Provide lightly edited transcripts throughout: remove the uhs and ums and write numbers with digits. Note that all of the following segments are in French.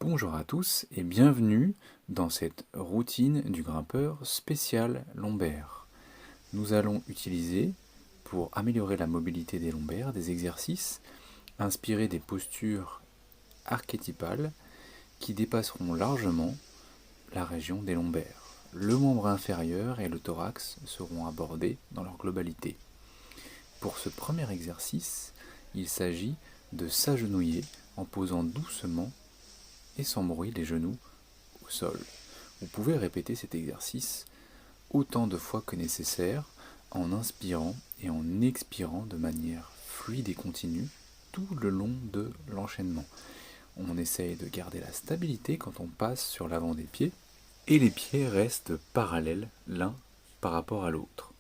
Bonjour à tous et bienvenue dans cette routine du grimpeur spécial lombaire. Nous allons utiliser, pour améliorer la mobilité des lombaires, des exercices inspirés des postures archétypales qui dépasseront largement la région des lombaires. Le membre inférieur et le thorax seront abordés dans leur globalité. Pour ce premier exercice, il s'agit de s'agenouiller en posant doucement et sans bruit les genoux au sol. Vous pouvez répéter cet exercice autant de fois que nécessaire en inspirant et en expirant de manière fluide et continue tout le long de l'enchaînement. On essaye de garder la stabilité quand on passe sur l'avant des pieds et les pieds restent parallèles l'un par rapport à l'autre.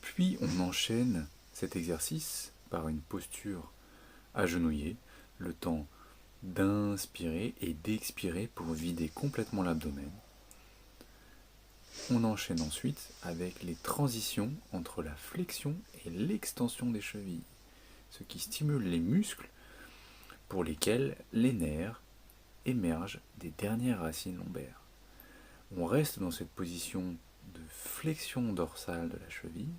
Puis on enchaîne cet exercice par une posture agenouillée, le temps d'inspirer et d'expirer pour vider complètement l'abdomen. On enchaîne ensuite avec les transitions entre la flexion et l'extension des chevilles, ce qui stimule les muscles pour lesquels les nerfs émergent des dernières racines lombaires. On reste dans cette position de flexion dorsale de la cheville.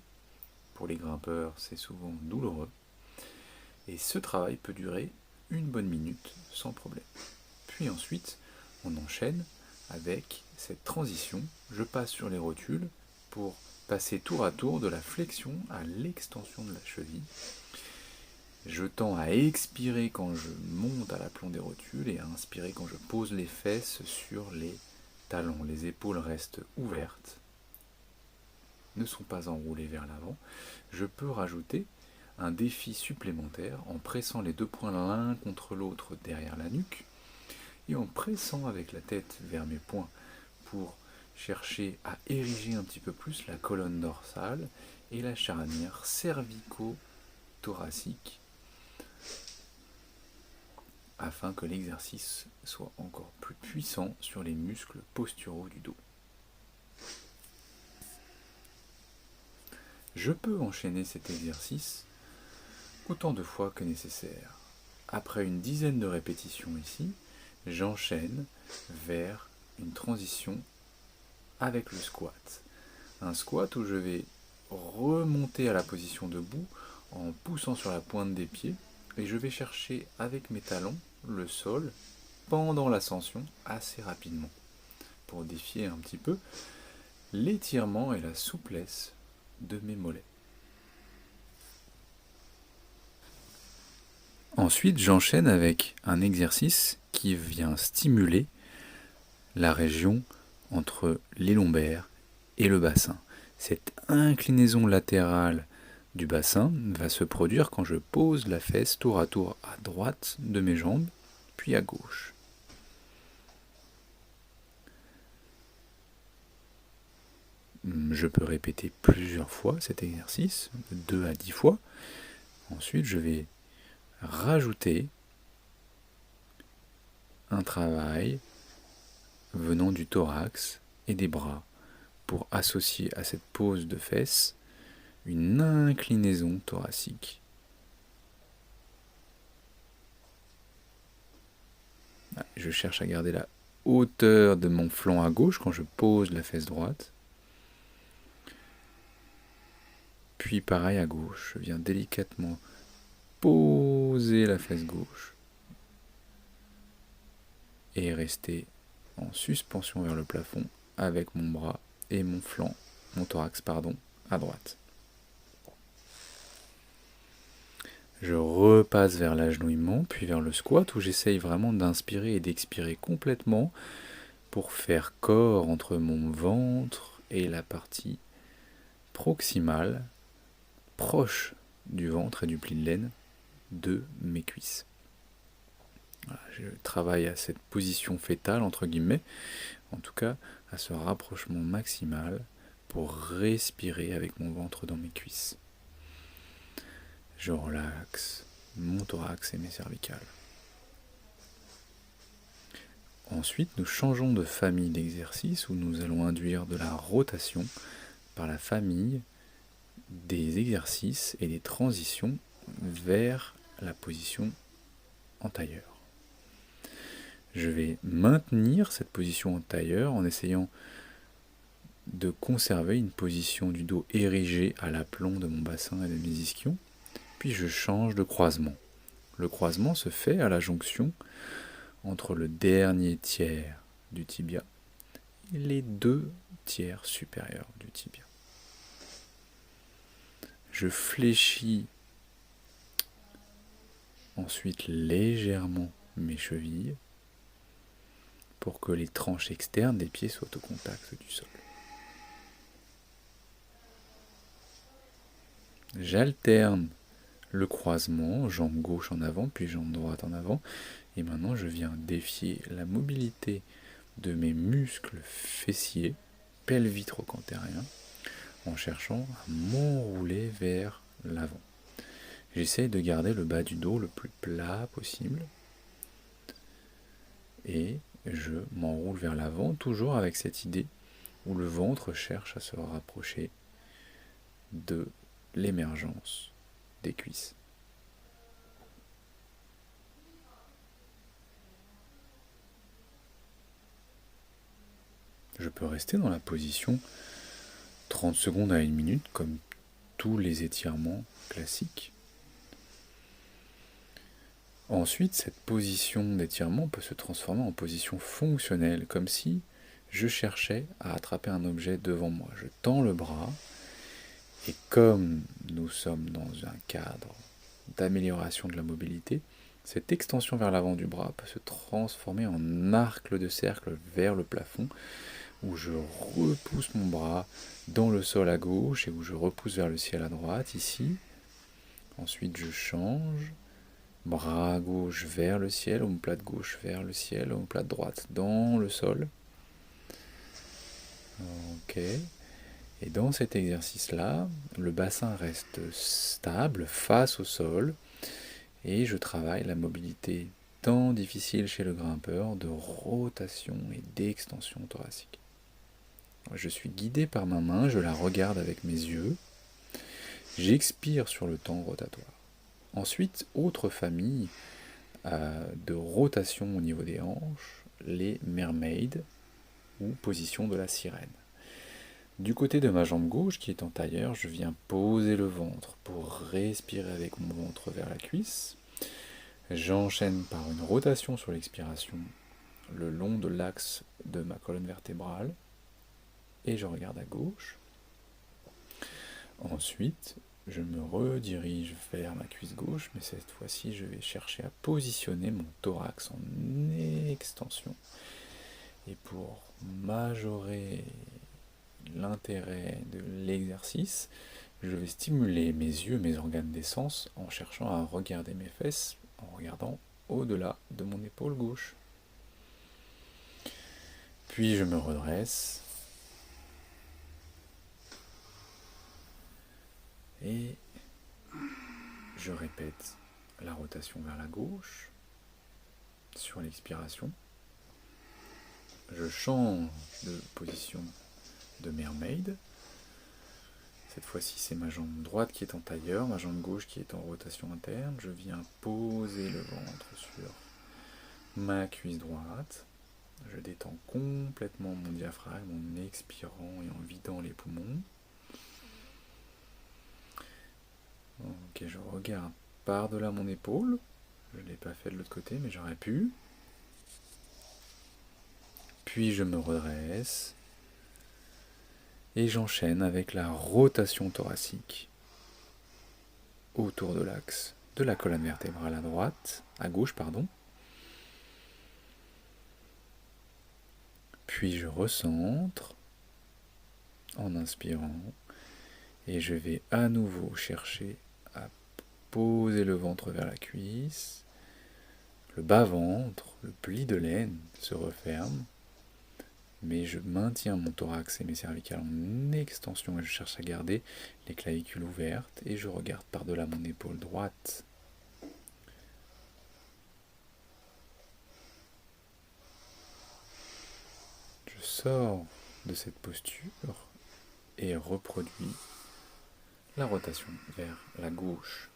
Pour les grimpeurs, c'est souvent douloureux. Et ce travail peut durer une bonne minute sans problème. Puis ensuite, on enchaîne avec cette transition. Je passe sur les rotules pour passer tour à tour de la flexion à l'extension de la cheville. Je tends à expirer quand je monte à l'aplomb des rotules et à inspirer quand je pose les fesses sur les talons. Les épaules restent ouvertes, ne sont pas enroulées vers l'avant. Je peux rajouter un défi supplémentaire en pressant les deux poings l'un contre l'autre derrière la nuque et en pressant avec la tête vers mes poings pour chercher à ériger un petit peu plus la colonne dorsale et la charnière cervico-thoracique afin que l'exercice soit encore plus puissant sur les muscles posturaux du dos. Je peux enchaîner cet exercice autant de fois que nécessaire. Après une dizaine de répétitions ici, j'enchaîne vers une transition avec le squat. Un squat où je vais remonter à la position debout en poussant sur la pointe des pieds et je vais chercher avec mes talons le sol pendant l'ascension assez rapidement pour défier un petit peu l'étirement et la souplesse de mes mollets. Ensuite, j'enchaîne avec un exercice qui vient stimuler la région entre les lombaires et le bassin. Cette inclinaison latérale du bassin va se produire quand je pose la fesse tour à tour à droite de mes jambes, puis à gauche. Je peux répéter plusieurs fois cet exercice, de 2 à 10 fois. Ensuite, je vais rajouter un travail venant du thorax et des bras pour associer à cette pose de fesses une inclinaison thoracique. Je cherche à garder la hauteur de mon flanc à gauche quand je pose la fesse droite. Puis pareil à gauche, je viens délicatement poser la fesse gauche et rester en suspension vers le plafond avec mon bras et mon flanc, mon thorax à droite. Je repasse vers l'agenouillement, puis vers le squat où j'essaye vraiment d'inspirer et d'expirer complètement pour faire corps entre mon ventre et la partie proximale, proche du ventre et du pli de laine de mes cuisses. Voilà, je travaille à cette position fétale, entre guillemets, en tout cas à ce rapprochement maximal pour respirer avec mon ventre dans mes cuisses. Je relaxe mon thorax et mes cervicales. Ensuite, nous changeons de famille d'exercices où nous allons induire de la rotation par la famille des exercices et des transitions vers la position en tailleur. Je vais maintenir cette position en tailleur en essayant de conserver une position du dos érigée à l'aplomb de mon bassin et de mes ischions. Puis je change de croisement. Le croisement se fait à la jonction entre le dernier tiers du tibia et les 2 tiers supérieurs du tibia. Je fléchis ensuite légèrement mes chevilles pour que les tranches externes des pieds soient au contact du sol. J'alterne le croisement, jambe gauche en avant, puis jambe droite en avant, et maintenant je viens défier la mobilité de mes muscles fessiers, pelvitrocantériens, en cherchant à m'enrouler vers l'avant. J'essaie de garder le bas du dos le plus plat possible, et je m'enroule vers l'avant, toujours avec cette idée où le ventre cherche à se rapprocher de l'émergence des cuisses. Je peux rester dans la position 30 secondes à 1 minute comme tous les étirements classiques. Ensuite, cette position d'étirement peut se transformer en position fonctionnelle, comme si je cherchais à attraper un objet devant moi. Je tends le bras, et comme nous sommes dans un cadre d'amélioration de la mobilité, cette extension vers l'avant du bras peut se transformer en arc de cercle vers le plafond, où je repousse mon bras dans le sol à gauche et où je repousse vers le ciel à droite, ici. Ensuite, je change. Bras gauche vers le ciel, omoplate gauche vers le ciel, omoplate droite dans le sol. Ok. Et dans cet exercice-là, le bassin reste stable face au sol et je travaille la mobilité tant difficile chez le grimpeur de rotation et d'extension thoracique. Je suis guidé par ma main, je la regarde avec mes yeux, j'expire sur le temps rotatoire. Ensuite, autre famille de rotation au niveau des hanches, les mermaids ou position de la sirène. Du côté de ma jambe gauche qui est en tailleur, je viens poser le ventre pour respirer avec mon ventre vers la cuisse. J'enchaîne par une rotation sur l'expiration le long de l'axe de ma colonne vertébrale et je regarde à gauche. Ensuite, je me redirige vers ma cuisse gauche, mais cette fois-ci, je vais chercher à positionner mon thorax en extension. Et pour majorer l'intérêt de l'exercice, je vais stimuler mes yeux, mes organes des sens, en cherchant à regarder mes fesses, en regardant au-delà de mon épaule gauche. Puis je me redresse. Et je répète la rotation vers la gauche sur l'expiration. Je change de position de mermaid. Cette fois-ci, c'est ma jambe droite qui est en tailleur, ma jambe gauche qui est en rotation interne. Je viens poser le ventre sur ma cuisse droite. Je détends complètement mon diaphragme en expirant et en vidant les poumons. Ok, je regarde par-delà mon épaule. Je ne l'ai pas fait de l'autre côté, mais j'aurais pu. Puis je me redresse. Et j'enchaîne avec la rotation thoracique autour de l'axe de la colonne vertébrale à gauche. Puis je recentre en inspirant. Et je vais à nouveau chercher à poser le ventre vers la cuisse. Le bas-ventre, le pli de l'aine se referme. Mais je maintiens mon thorax et mes cervicales en extension et je cherche à garder les clavicules ouvertes. Et je regarde par-delà mon épaule droite. Je sors de cette posture et reproduis la rotation vers la gauche.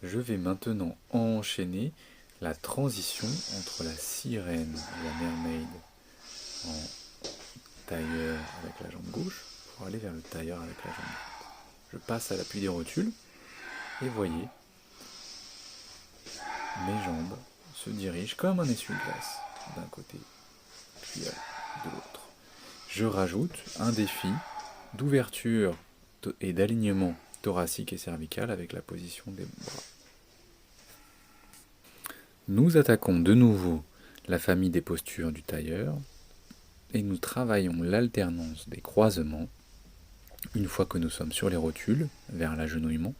Je vais maintenant enchaîner la transition entre la sirène et la mermaid en tailleur avec la jambe gauche pour aller vers le tailleur avec la jambe droite. Je passe à l'appui des rotules et voyez, mes jambes se dirigent comme un essuie-glace d'un côté puis de l'autre. Je rajoute un défi d'ouverture et d'alignement thoracique et cervical avec la position des bras. Nous attaquons de nouveau la famille des postures du tailleur et nous travaillons l'alternance des croisements une fois que nous sommes sur les rotules vers l'agenouillement.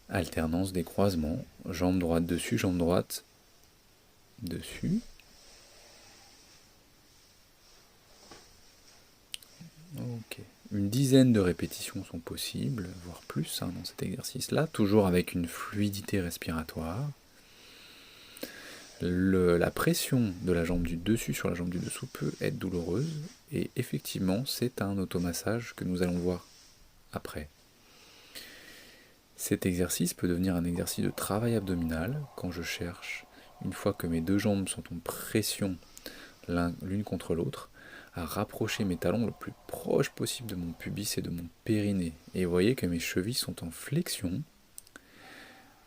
Alternance des croisements, jambe droite dessus, jambe droite dessus. Ok. Une dizaine de répétitions sont possibles, voire plus dans cet exercice-là, toujours avec une fluidité respiratoire. La pression de la jambe du dessus sur la jambe du dessous peut être douloureuse, et effectivement, c'est un automassage que nous allons voir après. Cet exercice peut devenir un exercice de travail abdominal quand je cherche, une fois que mes deux jambes sont en pression l'une contre l'autre, à rapprocher mes talons le plus proche possible de mon pubis et de mon périnée. Et vous voyez que mes chevilles sont en flexion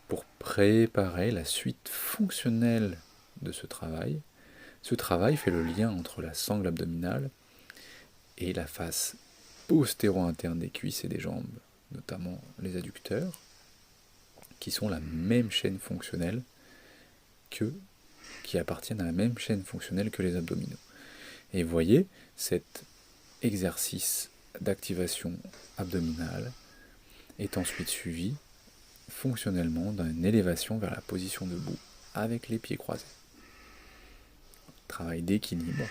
pour préparer la suite fonctionnelle de ce travail. Ce travail fait le lien entre la sangle abdominale et la face postéro-interne des cuisses et des jambes, notamment les adducteurs, qui sont la même chaîne fonctionnelle qui appartiennent à la même chaîne fonctionnelle que les abdominaux. Et vous voyez, cet exercice d'activation abdominale est ensuite suivi fonctionnellement d'une élévation vers la position debout avec les pieds croisés. Travail d'équilibre.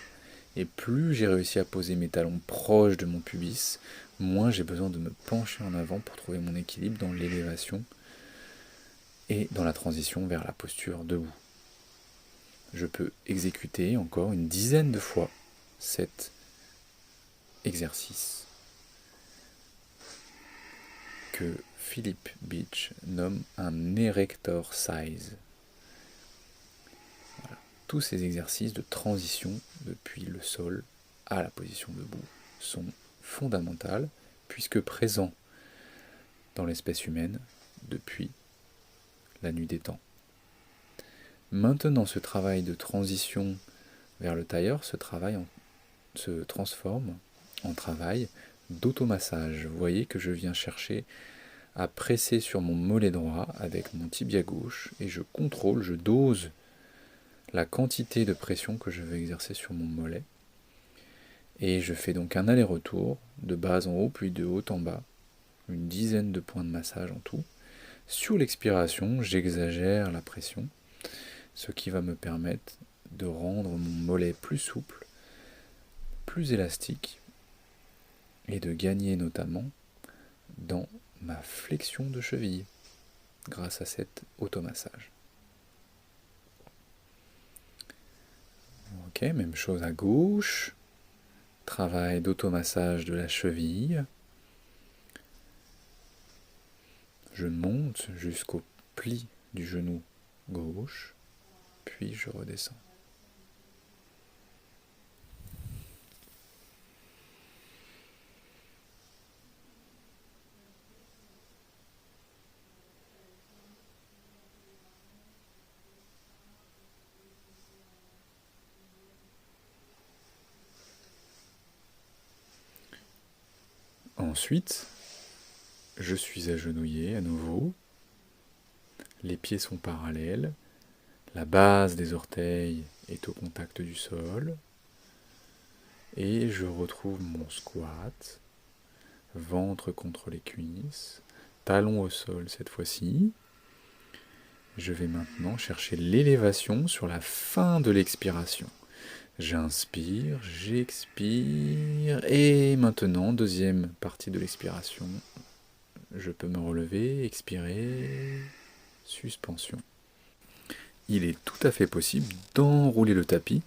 Et plus j'ai réussi à poser mes talons proches de mon pubis, moins j'ai besoin de me pencher en avant pour trouver mon équilibre dans l'élévation et dans la transition vers la posture debout. Je peux exécuter encore une dizaine de fois cet exercice que Philip Beach nomme un erector size. Voilà. Tous ces exercices de transition depuis le sol à la position debout sont fondamentaux puisque présents dans l'espèce humaine depuis la nuit des temps. Maintenant, ce travail de transition vers le tailleur se transforme en travail d'automassage. Vous voyez que je viens chercher à presser sur mon mollet droit avec mon tibia gauche et je contrôle, je dose la quantité de pression que je veux exercer sur mon mollet. Et je fais donc un aller-retour de bas en haut puis de haut en bas, une dizaine de points de massage en tout. Sur l'expiration, j'exagère la pression, ce qui va me permettre de rendre mon mollet plus souple, plus élastique et de gagner notamment dans ma flexion de cheville grâce à cet automassage. Ok, même chose à gauche. Travail d'automassage de la cheville. Je monte jusqu'au pli du genou gauche, puis je redescends. Ensuite, je suis agenouillé à nouveau. Les pieds sont parallèles. La base des orteils est au contact du sol. Et je retrouve mon squat. Ventre contre les cuisses. Talon au sol cette fois-ci. Je vais maintenant chercher l'élévation sur la fin de l'expiration. J'inspire, j'expire, et maintenant, deuxième partie de l'expiration, je peux me relever, expirer, suspension. Il est tout à fait possible d'enrouler le tapis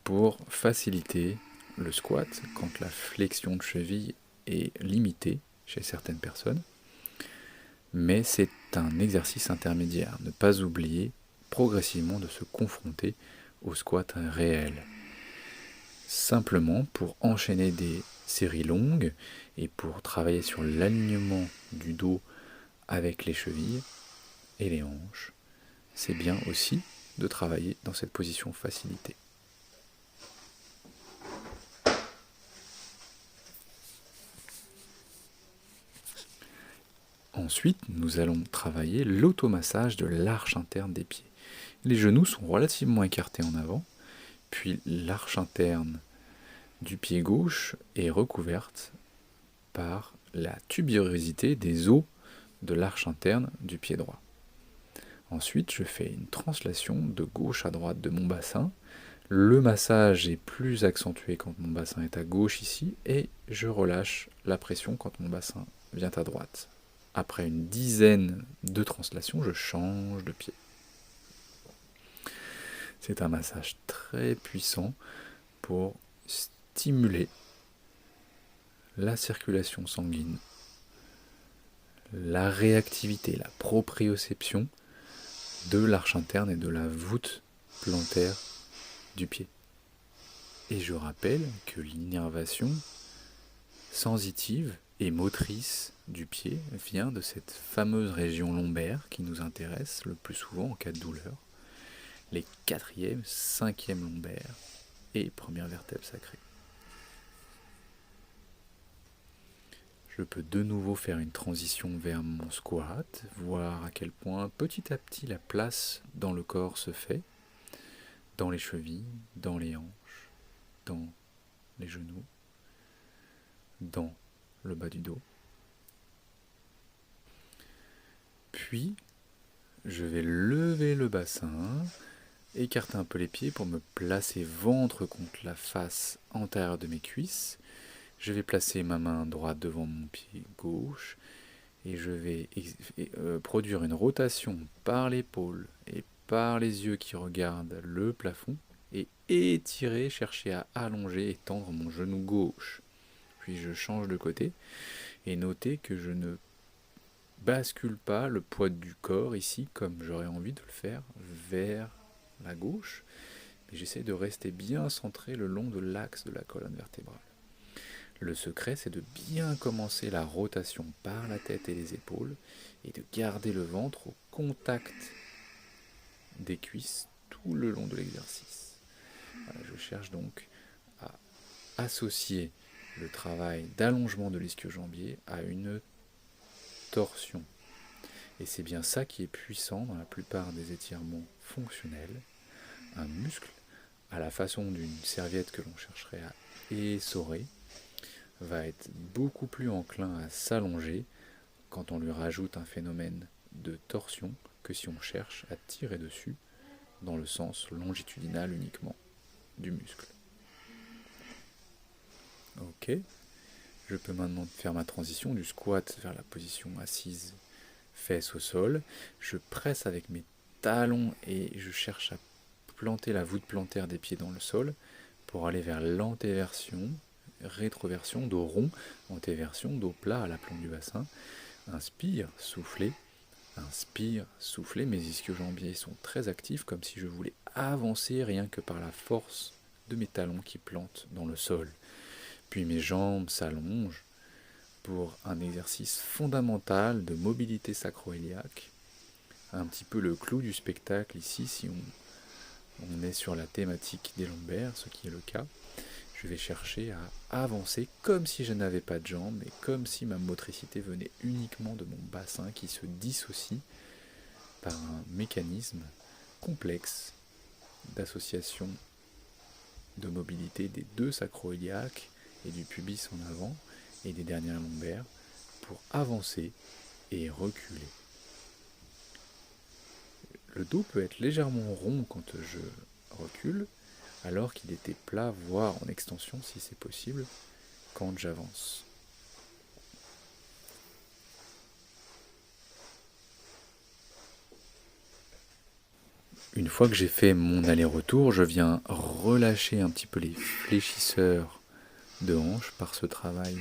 pour faciliter le squat quand la flexion de cheville est limitée chez certaines personnes. mais c'est un exercice intermédiaire. Ne pas oublier progressivement de se confronter au squat réel. Simplement pour enchaîner des séries longues et pour travailler sur l'alignement du dos avec les chevilles et les hanches, c'est bien aussi de travailler dans cette position facilitée. Ensuite, nous allons travailler l'automassage de l'arche interne des pieds. Les genoux sont relativement écartés en avant, puis l'arche interne du pied gauche est recouverte par la tubérosité des os de l'arche interne du pied droit. Ensuite, je fais une translation de gauche à droite de mon bassin. Le massage est plus accentué quand mon bassin est à gauche ici, et je relâche la pression quand mon bassin vient à droite. Après une dizaine de translations, je change de pied. C'est un massage très puissant pour stimuler la circulation sanguine, la réactivité, la proprioception de l'arche interne et de la voûte plantaire du pied. Et je rappelle que l'innervation sensitive et motrice du pied vient de cette fameuse région lombaire qui nous intéresse le plus souvent en cas de douleur, les 4e, 5e lombaires et première vertèbre sacrée. Je peux de nouveau faire une transition vers mon squat, voir à quel point petit à petit la place dans le corps se fait, dans les chevilles, dans les hanches, dans les genoux, dans le bas du dos. Puis, je vais lever le bassin, écarter un peu les pieds pour me placer ventre contre la face antérieure de mes cuisses. Je vais placer ma main droite devant mon pied gauche et je vais produire une rotation par l'épaule et par les yeux qui regardent le plafond et étirer, chercher à allonger et tendre mon genou gauche. Puis je change de côté et notez que je ne bascule pas le poids du corps ici comme j'aurais envie de le faire vers la gauche, mais j'essaie de rester bien centré le long de l'axe de la colonne vertébrale. Le secret, c'est de bien commencer la rotation par la tête et les épaules et de garder le ventre au contact des cuisses tout le long de l'exercice. Voilà, je cherche donc à associer le travail d'allongement de l'ischio-jambier à une torsion. Et c'est bien ça qui est puissant dans la plupart des étirements fonctionnels. Un muscle, à la façon d'une serviette que l'on chercherait à essorer, va être beaucoup plus enclin à s'allonger quand on lui rajoute un phénomène de torsion que si on cherche à tirer dessus dans le sens longitudinal uniquement du muscle. Ok, je peux maintenant faire ma transition du squat vers la position assise, fesses au sol. Je presse avec mes talons et je cherche à planter la voûte plantaire des pieds dans le sol pour aller vers l'antéversion, rétroversion, dos rond, antéversion, dos plat à l'aplomb du bassin. Inspire, soufflez. Inspire, soufflez. Mes ischio-jambiers sont très actifs, comme si je voulais avancer rien que par la force de mes talons qui plantent dans le sol. Puis mes jambes s'allongent pour un exercice fondamental de mobilité sacro-iliaque. Un petit peu le clou du spectacle ici, si on est sur la thématique des lombaires, ce qui est le cas. Je vais chercher à avancer comme si je n'avais pas de jambes et comme si ma motricité venait uniquement de mon bassin qui se dissocie par un mécanisme complexe d'association de mobilité des deux sacro-iliaques et du pubis en avant et des dernières lombaires pour avancer et reculer. Le dos peut être légèrement rond quand je recule, alors qu'il était plat, voire en extension si c'est possible, quand j'avance. Une fois que j'ai fait mon aller-retour, je viens relâcher un petit peu les fléchisseurs de hanches par ce travail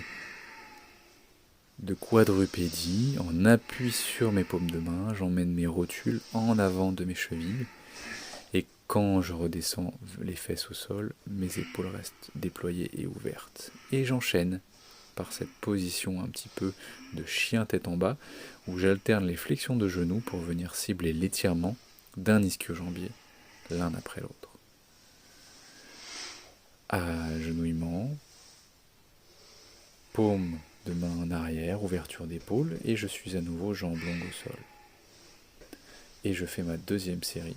de quadrupédie, en appui sur mes paumes de main, j'emmène mes rotules en avant de mes chevilles, et quand je redescends les fesses au sol, mes épaules restent déployées et ouvertes. Et j'enchaîne par cette position un petit peu de chien tête en bas, où j'alterne les flexions de genoux pour venir cibler l'étirement d'un ischio-jambier l'un après l'autre. Agenouillement, paume de main en arrière, ouverture d'épaule, et je suis à nouveau jambes longues au sol. Et je fais ma deuxième série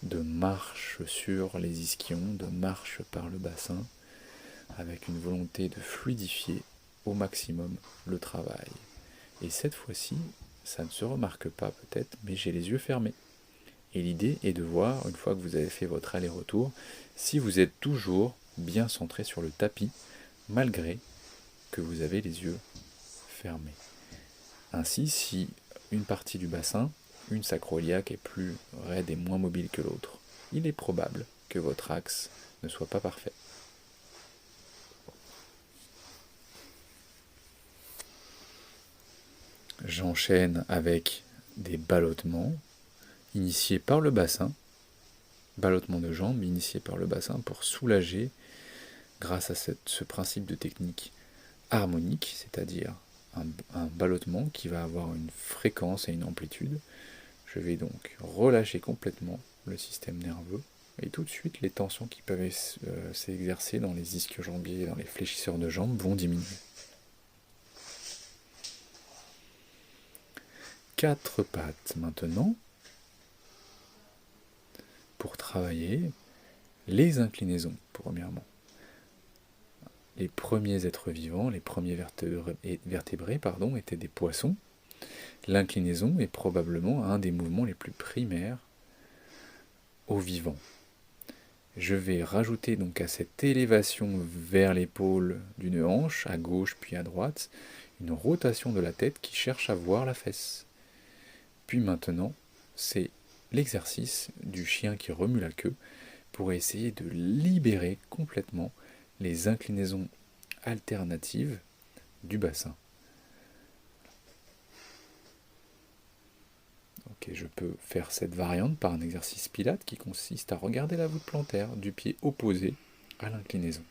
de marche sur les ischions, de marche par le bassin, avec une volonté de fluidifier au maximum le travail. Et cette fois-ci, ça ne se remarque pas peut-être, mais j'ai les yeux fermés. Et l'idée est de voir, une fois que vous avez fait votre aller-retour, si vous êtes toujours bien centré sur le tapis, malgré que vous avez les yeux fermés. Ainsi, si une partie du bassin, une sacro-iliaque, est plus raide et moins mobile que l'autre, il est probable que votre axe ne soit pas parfait. J'enchaîne avec des ballottements initiés par le bassin, ballottement de jambes initiés par le bassin pour soulager grâce à ce principe de technique harmonique, c'est-à-dire un ballottement qui va avoir une fréquence et une amplitude. Je vais donc relâcher complètement le système nerveux et tout de suite les tensions qui peuvent s'exercer dans les ischio-jambiers et dans les fléchisseurs de jambes vont diminuer. 4 pattes maintenant pour travailler les inclinaisons, premièrement. Les premiers êtres vivants, les premiers vertébrés, étaient des poissons. L'inclinaison est probablement un des mouvements les plus primaires aux vivants. Je vais rajouter donc à cette élévation vers l'épaule d'une hanche, à gauche puis à droite, une rotation de la tête qui cherche à voir la fesse. Puis maintenant, c'est l'exercice du chien qui remue la queue pour essayer de libérer complètement les inclinaisons alternatives du bassin. Ok, je peux faire cette variante par un exercice pilate qui consiste à regarder la voûte plantaire du pied opposé à l'inclinaison.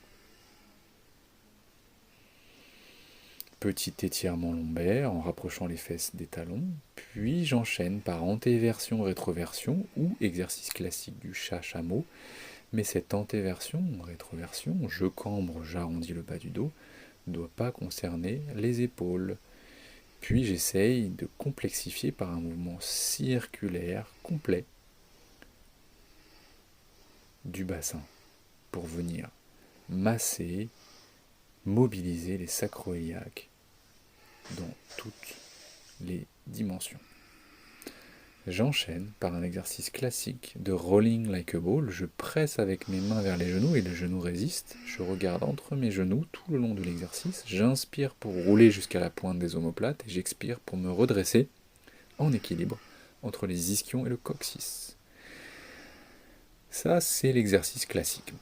Petit étirement lombaire en rapprochant les fesses des talons, puis j'enchaîne par antéversion-rétroversion ou exercice classique du chat-chameau. Mais cette antéversion, rétroversion, je cambre, j'arrondis le bas du dos, ne doit pas concerner les épaules. Puis j'essaye de complexifier par un mouvement circulaire complet du bassin pour venir masser, mobiliser les sacro-iliaques dans toutes les dimensions. J'enchaîne par un exercice classique de rolling like a ball. Je presse avec mes mains vers les genoux et les genoux résistent. Je regarde entre mes genoux tout le long de l'exercice. J'inspire pour rouler jusqu'à la pointe des omoplates et j'expire pour me redresser en équilibre entre les ischions et le coccyx. Ça, c'est l'exercice classique.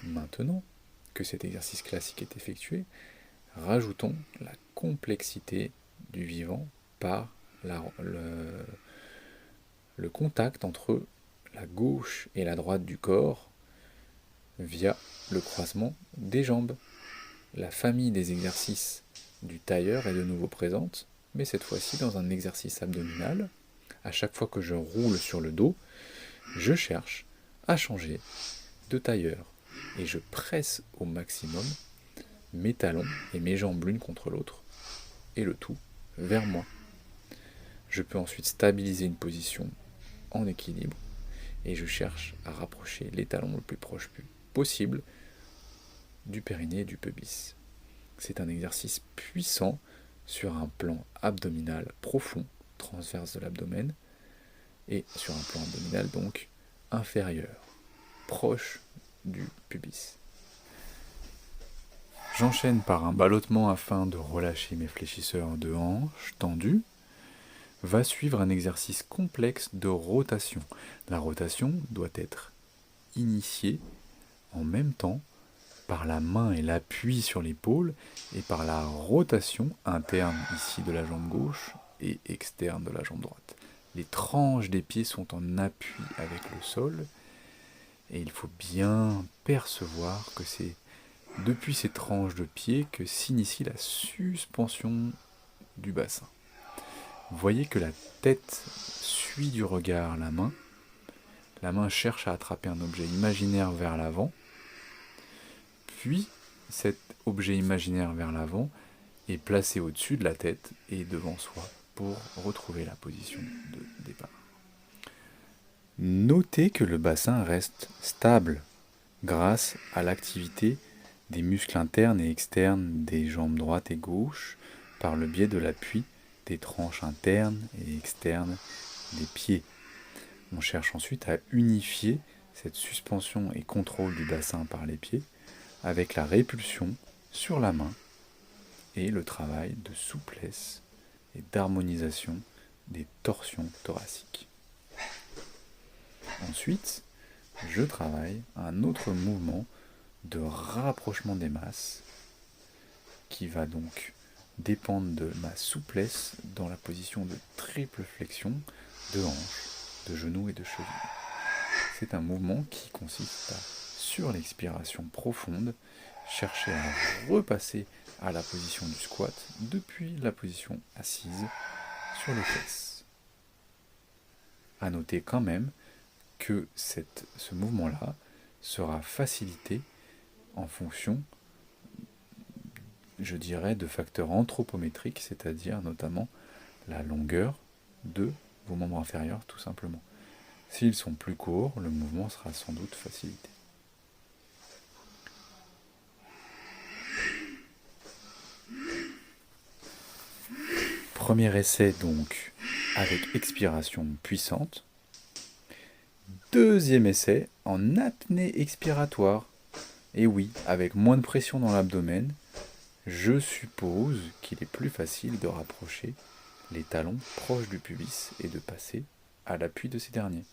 Maintenant que cet exercice classique est effectué, rajoutons la complexité du vivant par le contact entre la gauche et la droite du corps via le croisement des jambes. La famille des exercices du tailleur est de nouveau présente, mais cette fois-ci dans un exercice abdominal. À chaque fois que je roule sur le dos, je cherche à changer de tailleur et je presse au maximum mes talons et mes jambes l'une contre l'autre et le tout vers moi. Je peux ensuite stabiliser une position en équilibre et je cherche à rapprocher les talons le plus proche possible du périnée et du pubis. C'est un exercice puissant sur un plan abdominal profond, transverse de l'abdomen, et sur un plan abdominal donc inférieur, proche du pubis. J'enchaîne par un ballottement afin de relâcher mes fléchisseurs de hanches tendus. Va suivre un exercice complexe de rotation. La rotation doit être initiée en même temps par la main et l'appui sur l'épaule et par la rotation interne ici de la jambe gauche et externe de la jambe droite. Les tranches des pieds sont en appui avec le sol et il faut bien percevoir que c'est depuis ces tranches de pieds que s'initie la suspension du bassin. Voyez que la tête suit du regard la main cherche à attraper un objet imaginaire vers l'avant, puis cet objet imaginaire vers l'avant est placé au-dessus de la tête et devant soi pour retrouver la position de départ. Notez que le bassin reste stable grâce à l'activité des muscles internes et externes des jambes droite et gauche par le biais de l'appui des tranches internes et externes des pieds. On cherche ensuite à unifier cette suspension et contrôle du bassin par les pieds avec la répulsion sur la main et le travail de souplesse et d'harmonisation des torsions thoraciques. Ensuite, je travaille un autre mouvement de rapprochement des masses qui va donc dépendre de ma souplesse dans la position de triple flexion de hanche, de genou et de cheville. C'est un mouvement qui consiste à, sur l'expiration profonde, chercher à repasser à la position du squat depuis la position assise sur les fesses. À noter quand même que ce mouvement-là sera facilité en fonction, je dirais, de facteurs anthropométriques, c'est-à-dire notamment la longueur de vos membres inférieurs, tout simplement. S'ils sont plus courts, le mouvement sera sans doute facilité. Premier essai donc avec expiration puissante. Deuxième essai en apnée expiratoire. Et oui, avec moins de pression dans l'abdomen, je suppose qu'il est plus facile de rapprocher les talons proches du pubis et de passer à l'appui de ces derniers.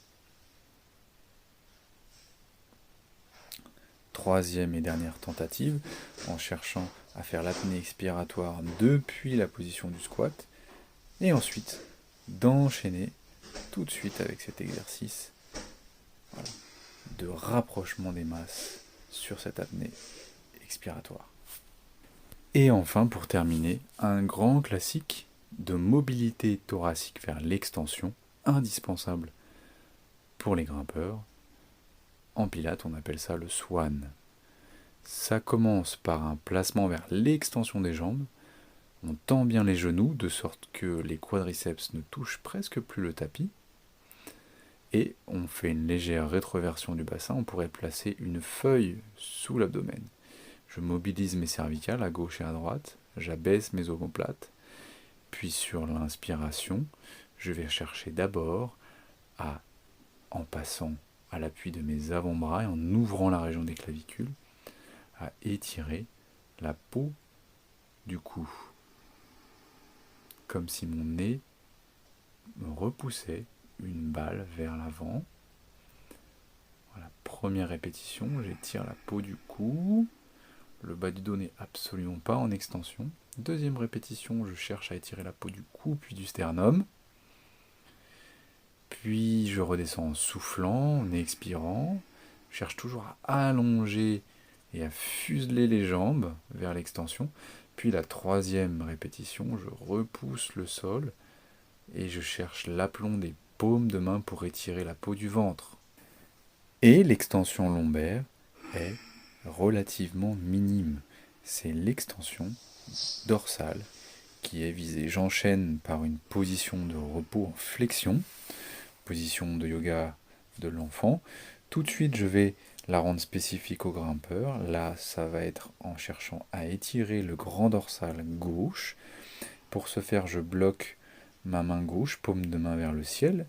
Troisième et dernière tentative, en cherchant à faire l'apnée expiratoire depuis la position du squat, et ensuite d'enchaîner tout de suite avec cet exercice de rapprochement des masses sur cette apnée expiratoire. Et enfin, pour terminer, un grand classique de mobilité thoracique vers l'extension, indispensable pour les grimpeurs. En pilates, on appelle ça le swan. Ça commence par un placement vers l'extension des jambes. On tend bien les genoux de sorte que les quadriceps ne touchent presque plus le tapis. Et on fait une légère rétroversion du bassin. On pourrait placer une feuille sous l'abdomen. Je mobilise mes cervicales à gauche et à droite. J'abaisse mes omoplates. Puis sur l'inspiration, je vais chercher d'abord en passant à l'appui de mes avant-bras et en ouvrant la région des clavicules, à étirer la peau du cou. Comme si mon nez me repoussait une balle vers l'avant. Voilà, première répétition, j'étire la peau du cou. Le bas du dos n'est absolument pas en extension. Deuxième répétition, je cherche à étirer la peau du cou puis du sternum. Puis je redescends en soufflant, en expirant. Je cherche toujours à allonger et à fuseler les jambes vers l'extension. Puis la troisième répétition, je repousse le sol et je cherche l'aplomb des paumes de main pour étirer la peau du ventre. Et l'extension lombaire est relativement minime. C'est l'extension dorsale qui est visée. J'enchaîne par une position de repos en flexion, position de yoga de l'enfant. Tout de suite, je vais la rendre spécifique au grimpeur. Là, ça va être en cherchant à étirer le grand dorsal gauche. Pour ce faire, je bloque ma main gauche, paume de main vers le ciel,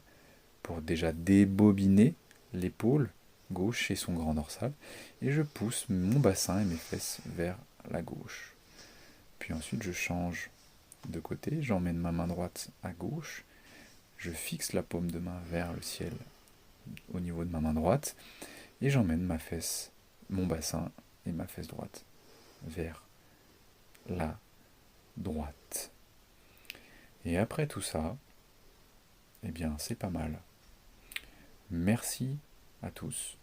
pour déjà débobiner l'épaule gauche et son grand dorsal. Et je pousse mon bassin et mes fesses vers la gauche. Puis ensuite, je change de côté. J'emmène ma main droite à gauche. Je fixe la paume de main vers le ciel au niveau de ma main droite. Et j'emmène ma fesse, mon bassin et ma fesse droite vers la droite. Et après tout ça, eh bien c'est pas mal. Merci à tous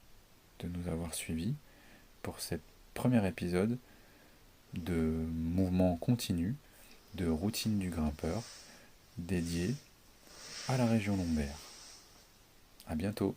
de nous avoir suivis pour cet premier épisode de mouvement continu, de routine du grimpeur, dédié à la région lombaire. À bientôt.